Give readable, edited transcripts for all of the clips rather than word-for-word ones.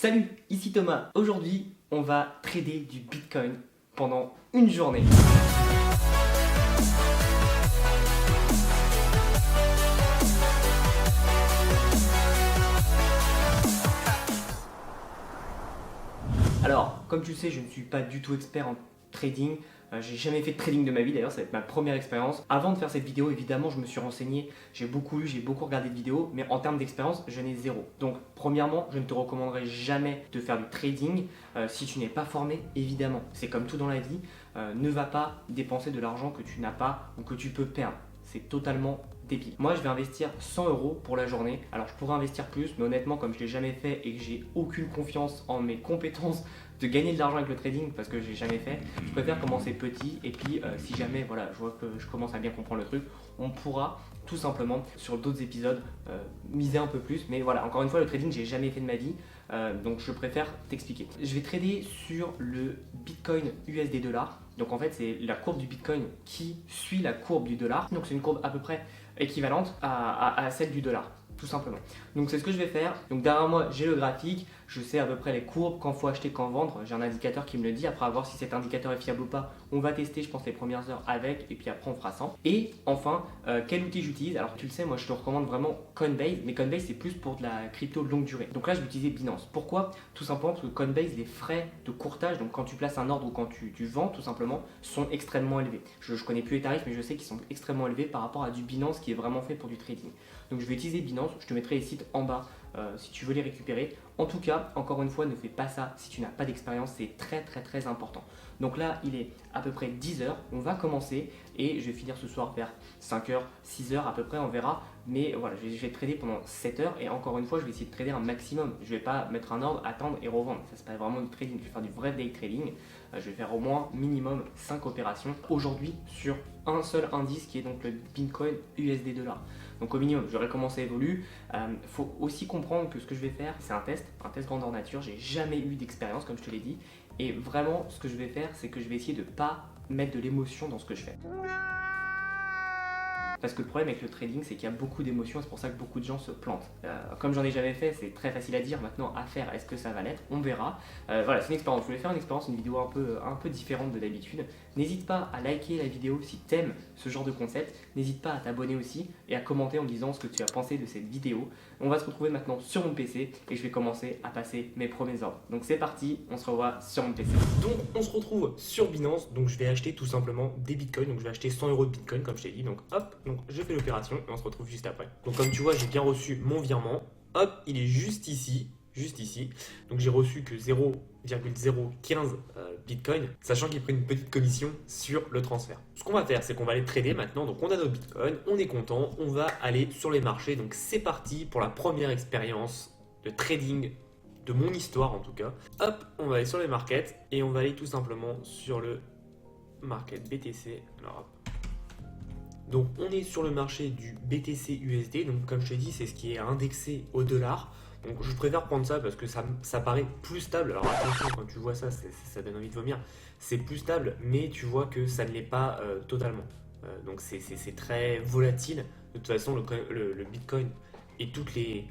Salut, ici Thomas. Aujourd'hui, on va trader du Bitcoin pendant une journée. Alors, comme tu le sais, je ne suis pas du tout expert en trading. J'ai jamais fait de trading de ma vie, d'ailleurs ça va être ma première expérience. Avant de faire cette vidéo, évidemment, je me suis renseigné, j'ai beaucoup lu, j'ai beaucoup regardé de vidéos, mais en termes d'expérience, je n'ai zéro. Donc, premièrement, je ne te recommanderais jamais de faire du trading si tu n'es pas formé, évidemment. C'est comme tout dans la vie, ne va pas dépenser de l'argent que tu n'as pas ou que tu peux perdre. C'est totalement débile. Moi, je vais investir 100 € pour la journée. Alors, je pourrais investir plus, mais honnêtement, comme je ne l'ai jamais fait et que j'ai aucune confiance en mes compétences de gagner de l'argent avec le trading parce que je l'ai jamais fait, je préfère commencer petit et puis si jamais voilà, je vois que je commence à bien comprendre le truc, on pourra tout simplement sur d'autres épisodes miser un peu plus. Mais voilà, encore une fois, le trading, j'ai jamais fait de ma vie, donc je préfère t'expliquer. Je vais trader sur le Bitcoin USD dollar. Donc en fait, c'est la courbe du Bitcoin qui suit la courbe du dollar. Donc c'est une courbe à peu près équivalente à celle du dollar, tout simplement. Donc c'est ce que je vais faire. Donc derrière moi, j'ai le graphique, je sais à peu près les courbes, quand faut acheter, quand vendre. J'ai un indicateur qui me le dit. Après, à voir si cet indicateur est fiable ou pas, on va tester, je pense, les premières heures avec, et puis après on fera 100. Et enfin, quel outil j'utilise? Alors tu le sais, moi je te recommande vraiment Coinbase, mais Coinbase c'est plus pour de la crypto longue durée. Donc là, je vais utiliser Binance. Pourquoi? Tout simplement parce que Coinbase, les frais de courtage, donc quand tu places un ordre ou quand tu vends, tout simplement, sont extrêmement élevés. Je connais plus les tarifs, mais je sais qu'ils sont extrêmement élevés par rapport à du Binance qui est vraiment fait pour du trading. Donc je vais utiliser Binance, je te mettrai les sites en bas si tu veux les récupérer. En tout cas, encore une fois, ne fais pas ça si tu n'as pas d'expérience, c'est très important. Donc là, il est à peu près 10 h, on va commencer et je vais finir ce soir vers 5 h, 6 h à peu près, on verra. Mais voilà, je vais trader pendant 7 h et encore une fois, je vais essayer de trader un maximum. Je ne vais pas mettre un ordre, attendre et revendre. Ça, c'est pas vraiment du trading, je vais faire du vrai day trading. Je vais faire au moins minimum 5 opérations aujourd'hui sur un seul indice qui est donc le Bitcoin USD dollar. Donc au minimum, je verrai comment ça évolue. Faut aussi comprendre que ce que je vais faire, c'est un test grandeur nature. J'ai jamais eu d'expérience, comme je te l'ai dit. Et vraiment, ce que je vais faire, c'est que je vais essayer de ne pas mettre de l'émotion dans ce que je fais. Parce que le problème avec le trading, c'est qu'il y a beaucoup d'émotions, c'est pour ça que beaucoup de gens se plantent. Comme j'en ai jamais fait, c'est très facile à dire. Maintenant, à faire, est-ce que ça va l'être? On verra. Voilà, c'est une expérience. Je voulais faire une expérience, une vidéo un peu différente de d'habitude. N'hésite pas à liker la vidéo si tu aimes ce genre de concept. N'hésite pas à t'abonner aussi et à commenter en disant ce que tu as pensé de cette vidéo. On va se retrouver maintenant sur mon PC et je vais commencer à passer mes premiers ordres. Donc c'est parti, on se revoit sur mon PC. Donc on se retrouve sur Binance. Donc je vais acheter tout simplement des bitcoins. Donc je vais acheter 100 € de bitcoin comme je t'ai dit. Donc hop, donc je fais l'opération et on se retrouve juste après. Donc comme tu vois, j'ai bien reçu mon virement. Hop, il est juste ici. Donc j'ai reçu que 0,015 bitcoin, sachant qu'il prend une petite commission sur le transfert. Ce qu'on va faire, c'est qu'on va aller trader maintenant. Donc on a nos bitcoins, on est content, on va aller sur les marchés. Donc c'est parti pour la première expérience de trading de mon histoire en tout cas. Hop, on va aller sur les markets et on va aller tout simplement sur le market BTC. Alors hop. Donc on est sur le marché du BTC USD. Donc comme je te dis, c'est ce qui est indexé au dollar. Donc je préfère prendre ça parce que ça paraît plus stable. Alors attention, quand tu vois ça, ça donne envie de vomir. C'est plus stable, mais tu vois que ça ne l'est pas totalement. Donc c'est très volatile. De toute façon, le Bitcoin et toutes les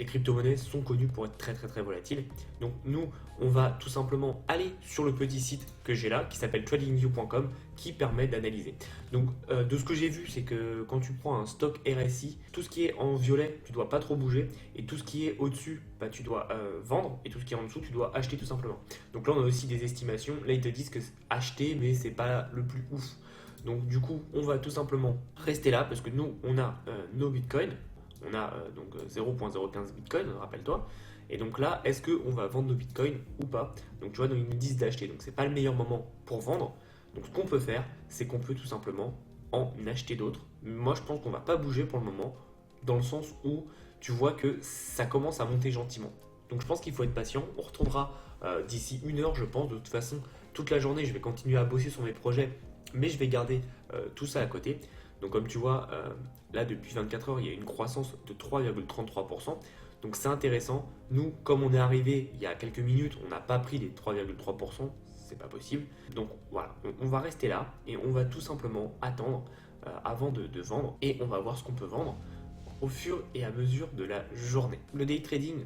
crypto-monnaies sont connues pour être très volatiles. Donc nous, on va tout simplement aller sur le petit site que j'ai là, qui s'appelle tradingview.com, qui permet d'analyser. Donc de ce que j'ai vu, c'est que quand tu prends un stock RSI, tout ce qui est en violet, tu dois pas trop bouger, et tout ce qui est au-dessus, bah, tu dois vendre, et tout ce qui est en dessous, tu dois acheter tout simplement. Donc là, on a aussi des estimations. Là, ils te disent que c'est acheter, mais c'est pas le plus ouf. Donc du coup, on va tout simplement rester là, parce que nous, on a nos bitcoins. On a donc 0,015 bitcoin, rappelle-toi. Et donc là, est-ce qu'on va vendre nos bitcoins ou pas? Donc tu vois, ils nous disent d'acheter. Donc c'est pas le meilleur moment pour vendre. Donc ce qu'on peut faire, c'est qu'on peut tout simplement en acheter d'autres. Moi, je pense qu'on va pas bouger pour le moment, dans le sens où tu vois que ça commence à monter gentiment. Donc je pense qu'il faut être patient. On retournera d'ici 1 heure, je pense. De toute façon, toute la journée, je vais continuer à bosser sur mes projets, mais je vais garder tout ça à côté. Donc comme tu vois, là depuis 24 heures, il y a une croissance de 3,33%. Donc c'est intéressant. Nous, comme on est arrivé il y a quelques minutes, on n'a pas pris les 3,3%. C'est pas possible. Donc voilà, on va rester là et on va tout simplement attendre avant de vendre. Et on va voir ce qu'on peut vendre au fur et à mesure de la journée. Le day trading,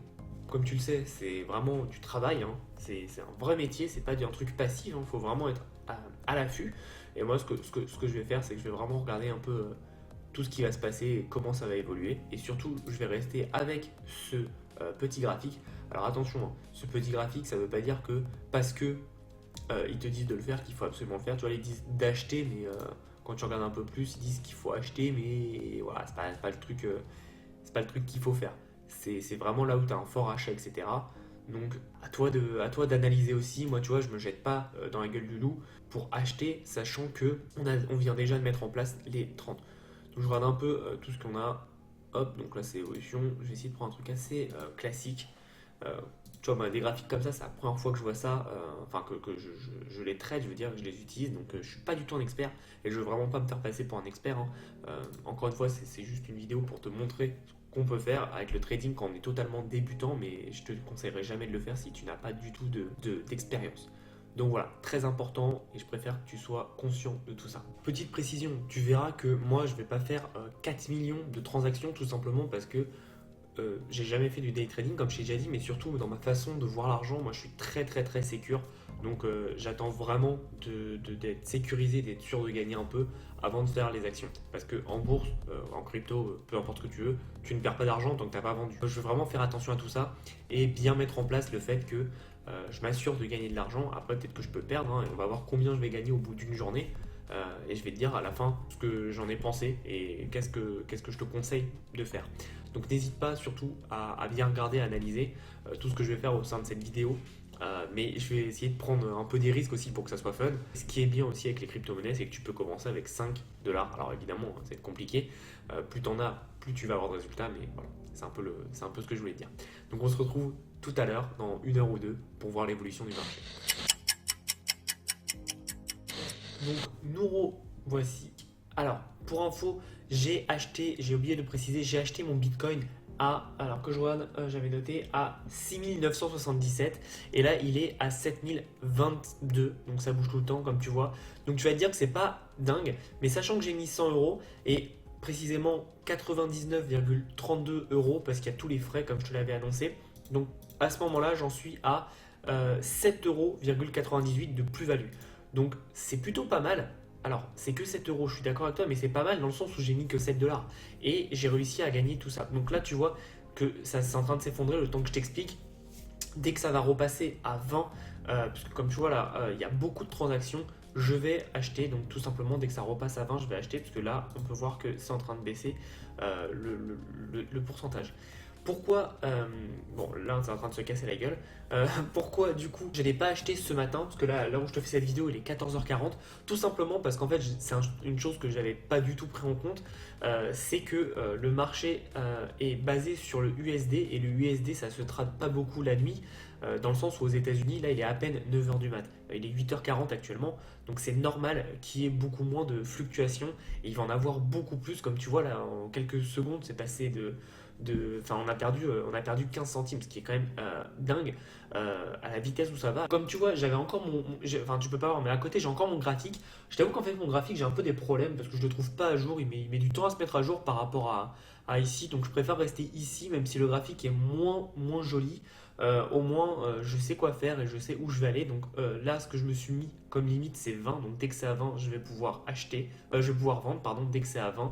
comme tu le sais, c'est vraiment du travail, hein. C'est un vrai métier, c'est pas un truc passif, il faut vraiment être à l'affût. Et moi, ce que je vais faire, c'est que je vais vraiment regarder un peu tout ce qui va se passer et comment ça va évoluer. Et surtout, je vais rester avec ce petit graphique. Alors attention, hein, ce petit graphique, ça veut pas dire que parce que ils te disent de le faire qu'il faut absolument le faire. Tu vois, ils disent d'acheter, mais quand tu regardes un peu plus, ils disent qu'il faut acheter, mais voilà, c'est pas le truc, c'est pas le truc qu'il faut faire. C'est vraiment là où tu as un fort achat, etc. Donc à toi d'analyser aussi. Moi, tu vois, je me jette pas dans la gueule du loup pour acheter, sachant que on vient déjà de mettre en place les 30. Donc je regarde un peu tout ce qu'on a. Hop, donc là c'est évolution. Je vais essayer de prendre un truc assez classique. Euh, Tu vois, des graphiques comme ça, c'est la première fois que je vois ça, enfin que je les traite, je veux dire, que je les utilise, donc je suis pas du tout un expert et je veux vraiment pas me faire passer pour un expert, hein. Encore une fois, c'est juste une vidéo pour te montrer ce qu'on peut faire avec le trading quand on est totalement débutant, mais je te conseillerais jamais de le faire si tu n'as pas du tout d'expérience. Donc voilà, très important et je préfère que tu sois conscient de tout ça. Petite précision, tu verras que moi je vais pas faire 4 millions de transactions tout simplement parce que j'ai jamais fait du day trading comme je t'ai déjà dit, mais surtout dans ma façon de voir l'argent, moi je suis très sécure. Donc j'attends vraiment d'être sécurisé, d'être sûr de gagner un peu avant de faire les actions. Parce que en bourse, en crypto, peu importe ce que tu veux, tu ne perds pas d'argent tant que tu n'as pas vendu. Je veux vraiment faire attention à tout ça et bien mettre en place le fait que je m'assure de gagner de l'argent. Après peut-être que je peux perdre, hein, et on va voir combien je vais gagner au bout d'une journée. Et je vais te dire à la fin ce que j'en ai pensé et qu'est-ce que je te conseille de faire. Donc n'hésite pas surtout à bien regarder, à analyser tout ce que je vais faire au sein de cette vidéo. Mais je vais essayer de prendre un peu des risques aussi pour que ça soit fun. Ce qui est bien aussi avec les crypto-monnaies, c'est que tu peux commencer avec 5 dollars. Alors évidemment, ça va être compliqué. Plus tu en as, plus tu vas avoir de résultats. Mais voilà, c'est un peu ce que je voulais dire. Donc on se retrouve tout à l'heure, dans 1 heure ou 2, pour voir l'évolution du marché. Donc nous voici. Alors, pour info, j'ai oublié de préciser, j'ai acheté mon Bitcoin alors que je regarde, j'avais noté à 6977 et là il est à 7022, donc ça bouge tout le temps comme tu vois. Donc tu vas te dire que c'est pas dingue, mais sachant que j'ai mis 100 euros et précisément 99,32 euros parce qu'il y a tous les frais comme je te l'avais annoncé. Donc à ce moment-là, j'en suis à 7,98 euros de plus-value. Donc c'est plutôt pas mal. Alors, c'est que 7 euros, je suis d'accord avec toi, mais c'est pas mal dans le sens où j'ai mis que 7 dollars. Et j'ai réussi à gagner tout ça. Donc là, tu vois que ça c'est en train de s'effondrer le temps que je t'explique. Dès que ça va repasser à 20, parce que comme tu vois là, il y a beaucoup de transactions, je vais acheter. Donc tout simplement, dès que ça repasse à 20, je vais acheter. Parce que là, on peut voir que c'est en train de baisser le pourcentage. Pourquoi, bon là c'est en train de se casser la gueule, pourquoi du coup je n'ai pas acheté ce matin, parce que là où je te fais cette vidéo il est 14h40, tout simplement parce qu'en fait c'est une chose que j'avais pas du tout pris en compte, c'est que le marché est basé sur le USD et le USD ça se trade pas beaucoup la nuit, dans le sens où aux États-Unis là il est à peine 9h du mat, il est 8h40 actuellement, donc c'est normal qu'il y ait beaucoup moins de fluctuations et il va en avoir beaucoup plus, comme tu vois là en quelques secondes c'est passé enfin on a perdu 15 centimes, ce qui est quand même dingue à la vitesse où ça va. Comme tu vois, j'avais encore enfin tu peux pas voir, mais à côté j'ai encore mon graphique. Je t'avoue qu'en fait mon graphique j'ai un peu des problèmes parce que je le trouve pas à jour, il met du temps à se mettre à jour par rapport à ici, donc je préfère rester ici même si le graphique est moins joli. Au moins je sais quoi faire et je sais où je vais aller. Donc là ce que je me suis mis comme limite c'est 20, donc dès que c'est à 20 je vais pouvoir je vais pouvoir vendre pardon dès que c'est à 20.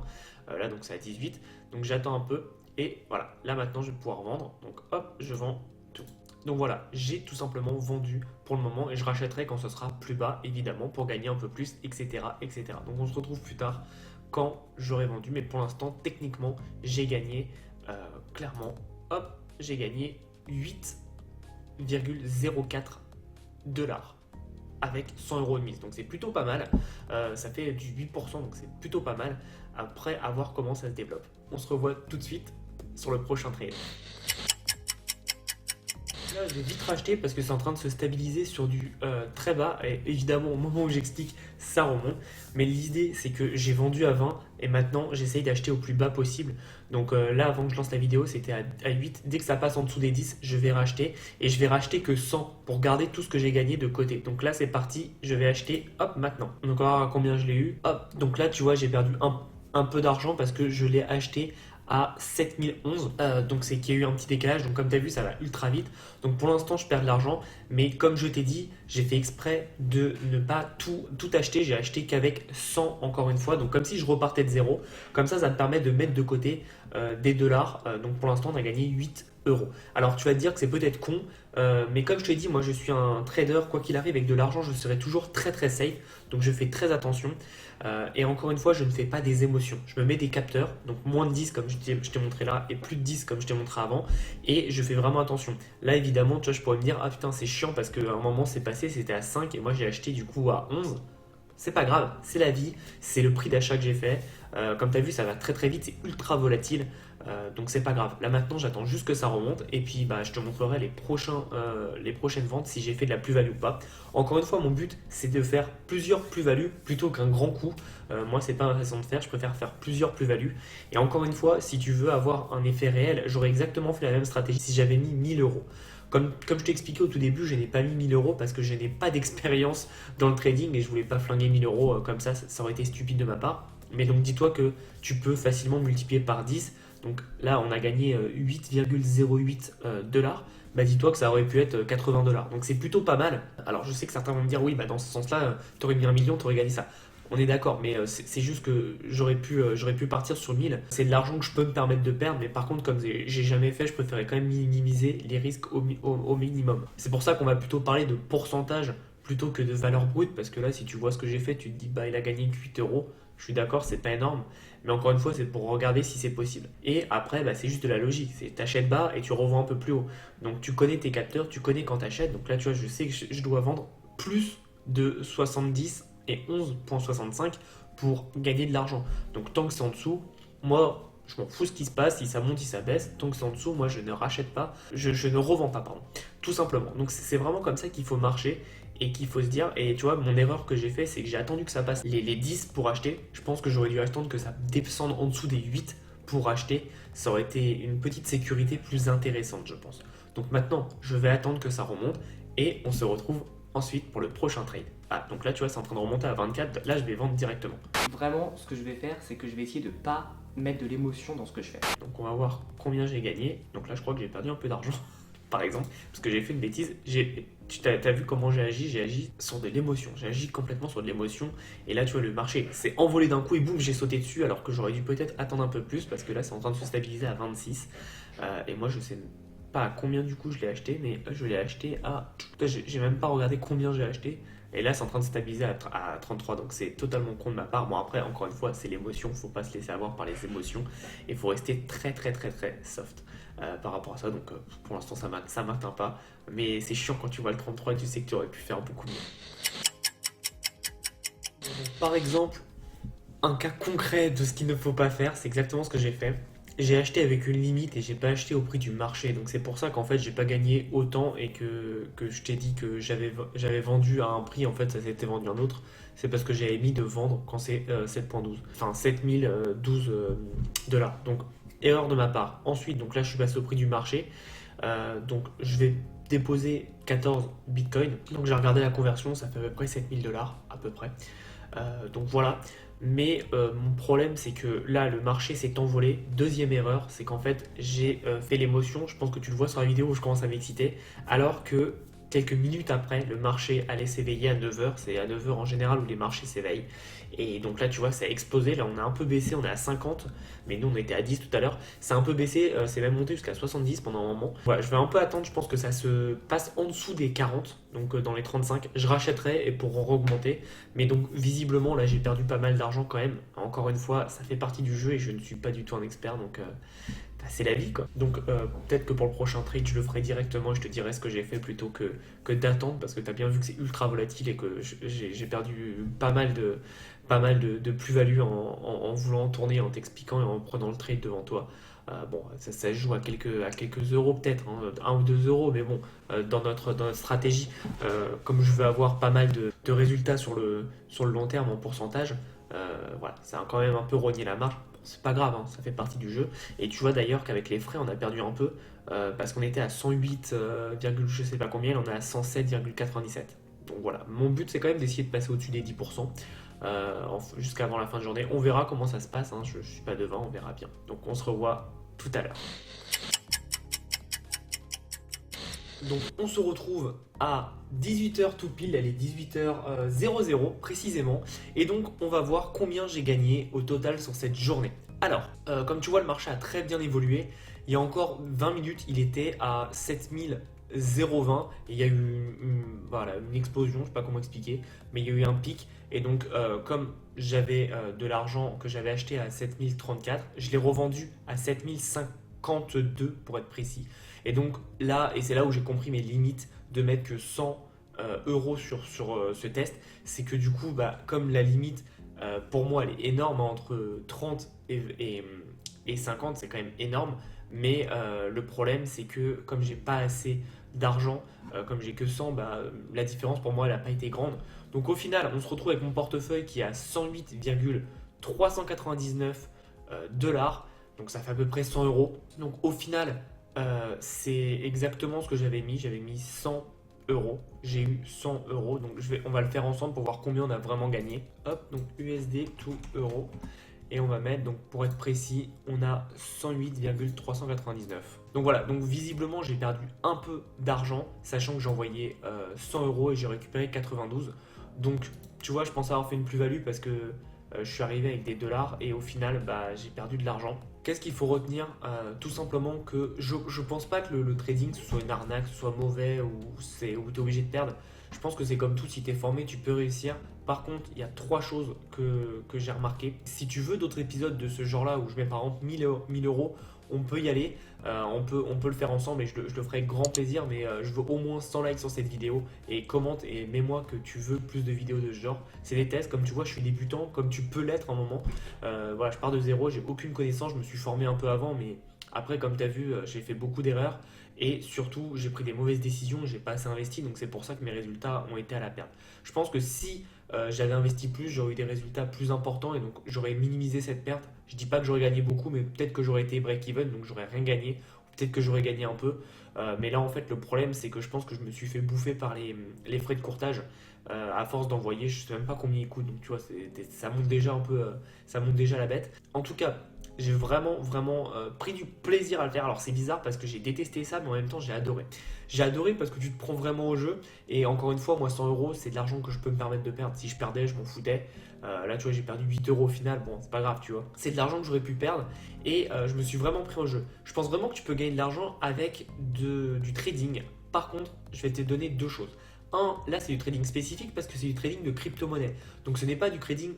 Là donc c'est à 18, donc j'attends un peu. Et voilà, là maintenant je vais pouvoir vendre. Donc hop, je vends tout. Donc voilà, j'ai tout simplement vendu pour le moment et je rachèterai quand ce sera plus bas, évidemment, pour gagner un peu plus, etc. etc. Donc on se retrouve plus tard quand j'aurai vendu. Mais pour l'instant, techniquement, j'ai gagné clairement, hop, j'ai gagné 8,04 dollars avec 100 euros de mise. Donc c'est plutôt pas mal. Ça fait du 8%, donc c'est plutôt pas mal. Après, à voir comment ça se développe. On se revoit tout de suite sur le prochain trade. Là, je vais vite racheter parce que c'est en train de se stabiliser sur du très bas. Et évidemment, au moment où j'explique, ça remonte. Mais l'idée, c'est que j'ai vendu à 20 et maintenant, j'essaye d'acheter au plus bas possible. Donc là, avant que je lance la vidéo, c'était à 8. Dès que ça passe en dessous des 10, je vais racheter. Et je vais racheter que 100 pour garder tout ce que j'ai gagné de côté. Donc là, c'est parti. Je vais acheter, hop, maintenant. Donc on va voir à combien je l'ai eu. Hop, donc là, tu vois, j'ai perdu un peu d'argent parce que je l'ai acheté à 7011. Donc c'est qu'il y a eu un petit décalage. Donc comme tu as vu, ça va ultra vite. Donc pour l'instant, je perds de l'argent. Mais comme je t'ai dit, j'ai fait exprès de ne pas tout acheter. J'ai acheté qu'avec 100 encore une fois. Donc comme si je repartais de zéro. Comme ça me permet de mettre de côté des dollars. Donc pour l'instant, on a gagné 8 euros. Alors tu vas te dire que c'est peut-être con, mais comme je te l'ai dit, moi je suis un trader, quoi qu'il arrive avec de l'argent, je serai toujours très très safe, donc je fais très attention. Et encore une fois, je ne fais pas des émotions. Je me mets des capteurs, donc moins de 10 comme je t'ai montré là, et plus de 10 comme je t'ai montré avant, et je fais vraiment attention. Là évidemment, tu vois, je pourrais me dire, ah putain c'est chiant parce qu'à un moment c'est passé, c'était à 5 et moi j'ai acheté du coup à 11. C'est pas grave, c'est la vie, c'est le prix d'achat que j'ai fait. Comme tu as vu, ça va très très vite, c'est ultra volatile. Donc c'est pas grave. Là maintenant, j'attends juste que ça remonte et puis bah, je te montrerai les prochaines ventes si j'ai fait de la plus-value ou pas. Encore une fois, mon but c'est de faire plusieurs plus-values plutôt qu'un grand coup. Moi, c'est pas ma façon de faire, je préfère faire plusieurs plus-values. Et encore une fois, si tu veux avoir un effet réel, j'aurais exactement fait la même stratégie si j'avais mis 1000 euros. Comme je t'ai expliqué au tout début, je n'ai pas mis 1000 euros parce que je n'ai pas d'expérience dans le trading et je voulais pas flinguer 1000 euros comme ça aurait été stupide de ma part. Mais donc dis-toi que tu peux facilement multiplier par 10. Donc là, on a gagné 8,08 dollars. Bah dis-toi que ça aurait pu être 80 dollars. Donc c'est plutôt pas mal. Alors je sais que certains vont me dire oui, bah dans ce sens-là, tu aurais mis 1 million, tu aurais gagné ça. On est d'accord, mais c'est juste que j'aurais pu partir sur 1000. C'est de l'argent que je peux me permettre de perdre, mais par contre, comme j'ai jamais fait, je préférais quand même minimiser les risques au minimum. C'est pour ça qu'on va plutôt parler de pourcentage plutôt que de valeur brute, parce que là, si tu vois ce que j'ai fait, tu te dis, bah il a gagné que 8 euros. Je suis d'accord, c'est pas énorme, mais encore une fois, c'est pour regarder si c'est possible. Et après, bah, c'est juste de la logique. C'est t'achètes bas et tu revends un peu plus haut. Donc tu connais tes capteurs, tu connais quand t'achètes. Donc là, tu vois, je sais que je dois vendre plus de 70 et 11,65 pour gagner de l'argent. Donc tant que c'est en dessous, moi je m'en fous ce qui se passe, si ça monte, si ça baisse, tant que c'est en dessous, moi je ne rachète pas, je ne revends pas, pardon. Tout simplement. Donc c'est vraiment comme ça qu'il faut marcher et qu'il faut se dire, et tu vois, mon erreur que j'ai fait, c'est que j'ai attendu que ça passe les 10 pour acheter. Je pense que j'aurais dû attendre que ça descende en dessous des 8 pour acheter. Ça aurait été une petite sécurité plus intéressante, je pense. Donc maintenant, je vais attendre que ça remonte et on se retrouve ensuite pour le prochain trade. Ah, donc là, tu vois, c'est en train de remonter à 24. Là, je vais vendre directement. Vraiment, ce que je vais faire, c'est que je vais essayer de pas mettre de l'émotion dans ce que je fais. Donc on va voir combien j'ai gagné. Donc là, je crois que j'ai perdu un peu d'argent, par exemple, parce que j'ai fait une bêtise. Tu as vu comment j'ai agi sur de l'émotion. J'ai agi complètement sur de l'émotion. Et là, tu vois, le marché s'est envolé d'un coup et boum, j'ai sauté dessus, alors que j'aurais dû peut-être attendre un peu plus, parce que là, c'est en train de se stabiliser à 26. Et moi, je sais pas à combien du coup je l'ai acheté, mais je l'ai acheté à... J'ai même pas regardé combien j'ai acheté. Et là, c'est en train de stabiliser à 33, donc c'est totalement con de ma part. Bon, après, encore une fois, c'est l'émotion, faut pas se laisser avoir par les émotions. Et faut rester très, très, très, très soft par rapport à ça. Donc, pour l'instant, ça m'atteint pas. Mais c'est chiant quand tu vois le 33 et tu sais que tu aurais pu faire beaucoup mieux. Par exemple, un cas concret de ce qu'il ne faut pas faire, c'est exactement ce que j'ai fait. J'ai acheté avec une limite et j'ai pas acheté au prix du marché. Donc c'est pour ça qu'en fait j'ai pas gagné autant et que je t'ai dit que j'avais vendu à un prix, en fait ça s'était vendu à un autre. C'est parce que j'avais mis de vendre quand c'est 7.12. Enfin 7012 dollars. Donc erreur de ma part. Ensuite, donc là je suis passé au prix du marché. Donc je vais déposer 14 bitcoins. Donc j'ai regardé la conversion, ça fait à peu près 7000 dollars à peu près. Donc voilà. Mais mon problème, c'est que là, le marché s'est envolé. Deuxième erreur, c'est qu'en fait, j'ai fait l'émotion. Je pense que tu le vois sur la vidéo où je commence à m'exciter. Alors que quelques minutes après, le marché allait s'éveiller à 9h. C'est à 9h en général où les marchés s'éveillent. Et donc là, tu vois, ça a explosé. Là, on a un peu baissé. On est à 50. Mais nous, on était à 10 tout à l'heure. C'est un peu baissé. C'est même monté jusqu'à 70 pendant un moment. Voilà, je vais un peu attendre. Je pense que ça se passe en dessous des 40. Donc dans les 35. Je rachèterai et pour augmenter. Mais donc, visiblement, là, j'ai perdu pas mal d'argent quand même. Encore une fois, ça fait partie du jeu et je ne suis pas du tout un expert. Donc, bah, c'est la vie, quoi. Donc, peut-être que pour le prochain trade, je le ferai directement. Je te dirai ce que j'ai fait plutôt que d'attendre. Parce que tu as bien vu que c'est ultra volatile et que j'ai perdu pas mal de plus-value en voulant tourner, en t'expliquant et en prenant le trade devant toi. Bon, ça se joue à quelques euros peut-être, hein, 1 ou 2 euros, mais bon, dans notre stratégie, comme je veux avoir pas mal de résultats sur le long terme en pourcentage, voilà, ça a quand même un peu rogné la marge. Bon, c'est pas grave, hein, ça fait partie du jeu. Et tu vois d'ailleurs qu'avec les frais, on a perdu un peu, parce qu'on était à 108, je sais pas combien, on est à 107,97. Donc voilà, mon but c'est quand même d'essayer de passer au-dessus des 10%. jusqu'avant la fin de journée. On verra comment ça se passe, hein. Je ne suis pas devant, on verra bien. Donc on se revoit tout à l'heure. Donc on se retrouve à 18h tout pile, elle est 18h00 précisément. Et donc on va voir combien j'ai gagné au total sur cette journée. Alors, comme tu vois, le marché a très bien évolué. Il y a encore 20 minutes, il était à 7020. Et il y a eu voilà, une explosion, je ne sais pas comment expliquer, mais il y a eu un pic. Et donc, comme j'avais de l'argent que j'avais acheté à 7034, je l'ai revendu à 7052 pour être précis. Et donc là, et c'est là où j'ai compris mes limites de mettre que 100 euros sur ce test, c'est que du coup, comme la limite pour moi elle est énorme, hein, entre 30 et 50, c'est quand même énorme. Mais le problème, c'est que comme j'ai pas assez d'argent, comme j'ai que 100, la différence pour moi elle n'a pas été grande. Donc au final, on se retrouve avec mon portefeuille qui est à 108,399 dollars. Donc ça fait à peu près 100 euros. Donc au final, c'est exactement ce que j'avais mis. J'avais mis 100 euros. J'ai eu 100 euros. Donc on va le faire ensemble pour voir combien on a vraiment gagné. Hop, donc USD to euros. Et on va mettre, donc pour être précis, on a 108,399. Donc voilà, donc visiblement j'ai perdu un peu d'argent, sachant que j'ai envoyé 100 euros et j'ai récupéré 92. Donc tu vois, je pense avoir fait une plus-value parce que je suis arrivé avec des dollars et au final j'ai perdu de l'argent. Qu'est-ce qu'il faut retenir? Tout simplement que je pense pas que le trading ce soit une arnaque, ce soit mauvais ou tu es obligé de perdre. Je pense que c'est comme tout, si tu es formé, tu peux réussir. Par contre, il y a 3 choses que j'ai remarquées. Si tu veux d'autres épisodes de ce genre-là où je mets par exemple 1000 euros, on peut y aller. On peut le faire ensemble et je le ferai avec grand plaisir. Mais je veux au moins 100 likes sur cette vidéo. Et commente et mets-moi que tu veux plus de vidéos de ce genre. C'est des tests, comme tu vois, je suis débutant, comme tu peux l'être à un moment. Voilà, je pars de zéro, j'ai aucune connaissance. Je me suis formé un peu avant, mais après, comme tu as vu, j'ai fait beaucoup d'erreurs. Et surtout, j'ai pris des mauvaises décisions, j'ai pas assez investi, donc c'est pour ça que mes résultats ont été à la perte. Je pense que si j'avais investi plus, j'aurais eu des résultats plus importants et donc j'aurais minimisé cette perte. Je dis pas que j'aurais gagné beaucoup, mais peut-être que j'aurais été break-even, donc j'aurais rien gagné. Peut-être que j'aurais gagné un peu. Mais là, en fait, le problème, c'est que je pense que je me suis fait bouffer par les frais de courtage. À force d'envoyer, je sais même pas combien ils coûtent, donc tu vois, ça monte déjà un peu, ça monte déjà la bête. En tout cas, j'ai vraiment pris du plaisir à le faire. Alors c'est bizarre parce que j'ai détesté ça, mais en même temps j'ai adoré. J'ai adoré parce que tu te prends vraiment au jeu. Et encore une fois, moi 100 euros, c'est de l'argent que je peux me permettre de perdre. Si je perdais, je m'en foutais. Là tu vois, j'ai perdu 8 euros au final. Bon, c'est pas grave, tu vois. C'est de l'argent que j'aurais pu perdre. Et je me suis vraiment pris au jeu. Je pense vraiment que tu peux gagner de l'argent avec du trading. Par contre, je vais te donner 2 choses. Là c'est du trading spécifique parce que c'est du trading de crypto-monnaie. Donc ce n'est pas du trading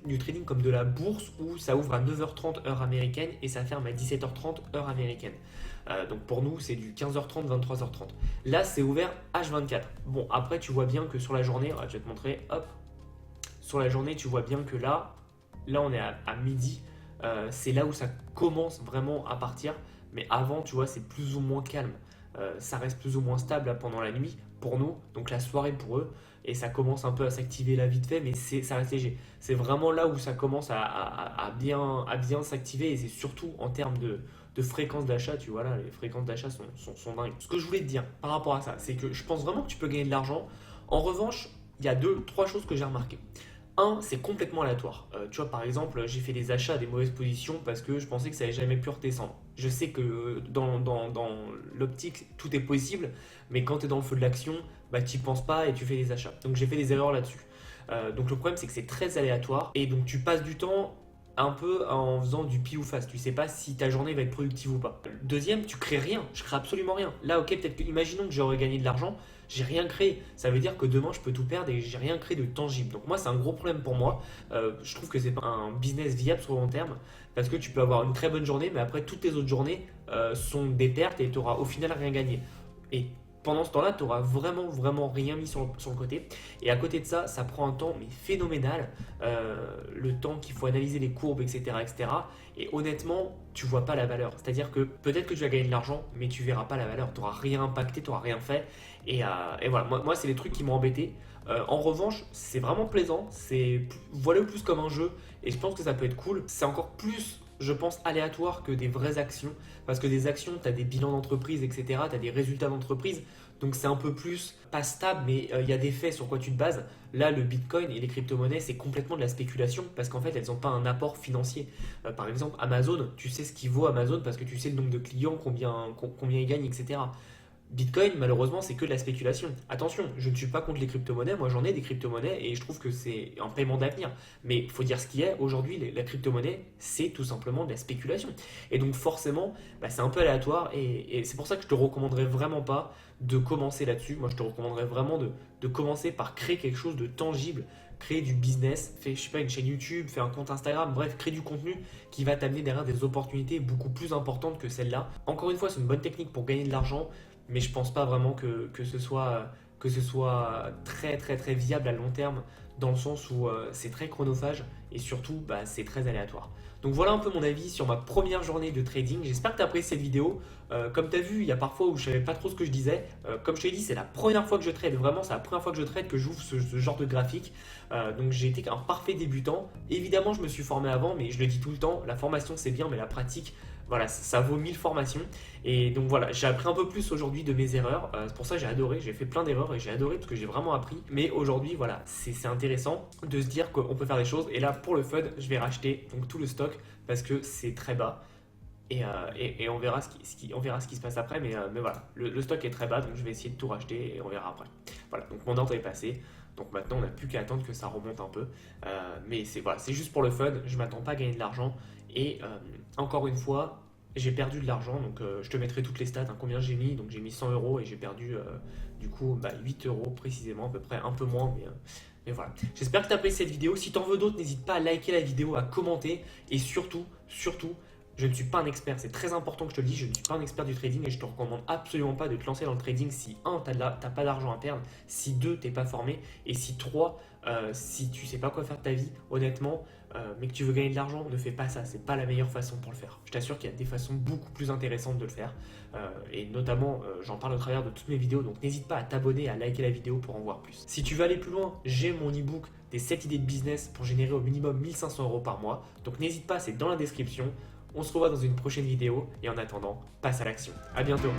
comme de la bourse où ça ouvre à 9h30 heure américaine et ça ferme à 17h30 heure américaine. Donc pour nous c'est du 15h30, 23h30. Là c'est ouvert H24. Bon après tu vois bien que sur la journée, je vais te montrer, hop. Sur la journée tu vois bien que là on est à midi. C'est là où ça commence vraiment à partir. Mais avant tu vois c'est plus ou moins calme. Ça reste plus ou moins stable là, pendant la nuit pour nous, donc la soirée pour eux, et ça commence un peu à s'activer là vite fait, mais ça reste léger. C'est vraiment là où ça commence à bien s'activer, et c'est surtout en termes de fréquence d'achat, tu vois là, les fréquences d'achat sont dingues. Ce que je voulais te dire par rapport à ça, c'est que je pense vraiment que tu peux gagner de l'argent. En revanche, il y a 3 choses que j'ai remarquées. C'est complètement aléatoire. Tu vois, par exemple, j'ai fait des achats à des mauvaises positions parce que je pensais que ça n'allait jamais pu redescendre. Je sais que dans l'optique, tout est possible, mais quand tu es dans le feu de l'action, tu n'y penses pas et tu fais des achats. Donc j'ai fait des erreurs là-dessus. Donc le problème, c'est que c'est très aléatoire et donc tu passes du temps un peu en faisant du pile ou face. Tu sais pas si ta journée va être productive ou pas. Deuxième, tu crées rien. Je crée absolument rien. Là, ok, peut-être que, imaginons que j'aurais gagné de l'argent. J'ai rien créé. Ça veut dire que demain, je peux tout perdre et j'ai rien créé de tangible. Donc moi, c'est un gros problème pour moi. Je trouve que c'est pas un business viable sur le long terme parce que tu peux avoir une très bonne journée, mais après, toutes tes autres journées sont des pertes et tu auras au final rien gagné. Et pendant ce temps-là, tu n'auras vraiment rien mis sur le côté. Et à côté de ça, ça prend un temps mais phénoménal. Le temps qu'il faut analyser les courbes, etc. Et honnêtement, tu vois pas la valeur. C'est-à-dire que peut-être que tu vas gagner de l'argent, mais tu verras pas la valeur. Tu n'auras rien impacté, tu n'auras rien fait. Et voilà, moi c'est les trucs qui m'ont embêté. En revanche, c'est vraiment plaisant. Vois-le plus comme un jeu. Et je pense que ça peut être cool. C'est encore plus, je pense, aléatoire que des vraies actions. Parce que des actions, tu as des bilans d'entreprise, etc. Tu as des résultats d'entreprise. Donc c'est un peu plus, pas stable, mais il y a des faits sur quoi tu te bases. Là, le Bitcoin et les crypto-monnaies, c'est complètement de la spéculation parce qu'en fait, elles n'ont pas un apport financier. Par exemple, Amazon, tu sais ce qu'il vaut Amazon parce que tu sais le nombre de clients, combien ils gagnent, etc. Bitcoin, malheureusement, c'est que de la spéculation. Attention, je ne suis pas contre les crypto-monnaies, moi j'en ai des crypto-monnaies et je trouve que c'est un paiement d'avenir. Mais il faut dire ce qui est, aujourd'hui, la crypto-monnaie, c'est tout simplement de la spéculation. Et donc forcément, c'est un peu aléatoire et c'est pour ça que je te recommanderais vraiment pas de commencer là-dessus. Moi, je te recommanderais vraiment de commencer par créer quelque chose de tangible, créer du business, fais, je sais pas, une chaîne YouTube, fais un compte Instagram, bref, crée du contenu qui va t'amener derrière des opportunités beaucoup plus importantes que celle-là. Encore une fois, c'est une bonne technique pour gagner de l'argent, mais je pense pas vraiment que ce soit très très très viable à long terme dans le sens où c'est très chronophage et surtout c'est très aléatoire. Donc voilà un peu mon avis sur ma première journée de trading. J'espère que tu as apprécié cette vidéo. Comme tu as vu, il y a parfois où je savais pas trop ce que je disais. Comme je te l'ai dit, c'est la première fois que je trade. Vraiment, c'est la première fois que je trade que j'ouvre ce genre de graphique. Donc j'ai été un parfait débutant. Évidemment, je me suis formé avant, mais je le dis tout le temps, la formation c'est bien, mais la pratique, voilà, ça vaut 1000 formations. Et donc voilà, j'ai appris un peu plus aujourd'hui de mes erreurs. C'est pour ça que j'ai adoré, j'ai fait plein d'erreurs et j'ai adoré parce que j'ai vraiment appris. Mais aujourd'hui, voilà, c'est intéressant de se dire qu'on peut faire des choses. Et là, pour le fun, je vais racheter donc tout le stock parce que c'est très bas. Et on verra on verra ce qui se passe après. Mais voilà, le stock est très bas, donc je vais essayer de tout racheter et on verra après. Voilà, donc mon ordre est passé. Donc maintenant, on n'a plus qu'à attendre que ça remonte un peu. Mais voilà, c'est juste pour le fun. Je ne m'attends pas à gagner de l'argent. Et encore une fois, j'ai perdu de l'argent. Donc je te mettrai toutes les stats, combien j'ai mis. Donc j'ai mis 100 euros et j'ai perdu du coup 8 euros précisément, à peu près, un peu moins. Mais voilà. J'espère que tu as apprécié cette vidéo. Si tu en veux d'autres, n'hésite pas à liker la vidéo, à commenter. Et surtout, je ne suis pas un expert, c'est très important que je te le dise, je ne suis pas un expert du trading et je te recommande absolument pas de te lancer dans le trading si 1, tu n'as pas d'argent à perdre, si 2, tu n'es pas formé et si 3, si tu ne sais pas quoi faire de ta vie, honnêtement, mais que tu veux gagner de l'argent, ne fais pas ça, c'est pas la meilleure façon pour le faire. Je t'assure qu'il y a des façons beaucoup plus intéressantes de le faire et notamment j'en parle au travers de toutes mes vidéos, donc n'hésite pas à t'abonner, à liker la vidéo pour en voir plus. Si tu veux aller plus loin, j'ai mon e-book des 7 idées de business pour générer au minimum 1500 euros par mois, donc n'hésite pas, c'est dans la description. On se revoit dans une prochaine vidéo et en attendant, passe à l'action. À bientôt.